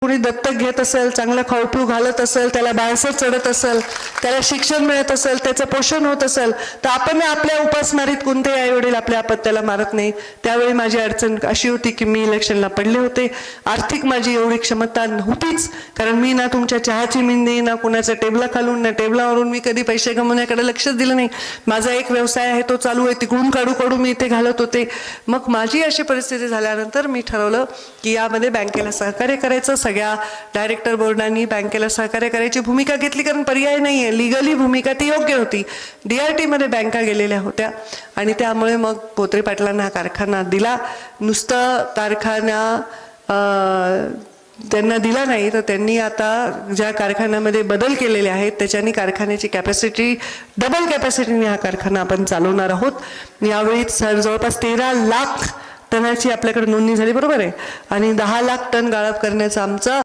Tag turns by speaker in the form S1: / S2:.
S1: कुणी दत्तक घेत असेल, चांगलं खाऊपिऊ घालत असेल, त्याला बाळसर चढत असेल, त्याला शिक्षण मिळत असेल, त्याचं पोषण होत असेल, तर आपण आपल्या उपासमारीत कोणतेही आई वडील आपल्या अपत्याला मारत नाही. त्यावेळी माझी अडचण अशी होती की मी इलेक्शनला पडले होते. आर्थिक माझी एवढी क्षमता नव्हतीच, कारण मी ना तुमच्या चहाची मिंदी, ना कुणाच्या टेबला खालून, ना टेबलावरून मी कधी पैसे कमवण्याकडे लक्षच दिलं नाही. माझा एक व्यवसाय आहे, तो चालू आहे, तिकडून काढू मी इथे घालत होते. मग माझी अशी परिस्थिती झाल्यानंतर मी ठरवलं की यामध्ये बँकेला सहकार्य करायचं. सगळ्या डायरेक्टर बोर्डांनी बँकेला सहकार्य करायची भूमिका घेतली, कारण पर्याय नाही आहे. लिगली भूमिका ती योग्य होती. DRT मध्ये बँका गेलेल्या होत्या आणि त्यामुळे मग पोत्रे पाटलांना हा कारखाना दिला. नुसतं कारखाना त्यांना दिला नाही, तर त्यांनी आता ज्या कारखान्यामध्ये बदल केलेले आहेत त्याच्यानी कारखान्याची कॅपॅसिटी डबल कॅपॅसिटीने हा कारखाना आपण चालवणार आहोत. यावेळी जवळपास 13 लाख टनाची आपल्याकडे नोंदणी झाली, बरोबर आहे, आणि 10 लाख टन गाळप करण्याचा आमचा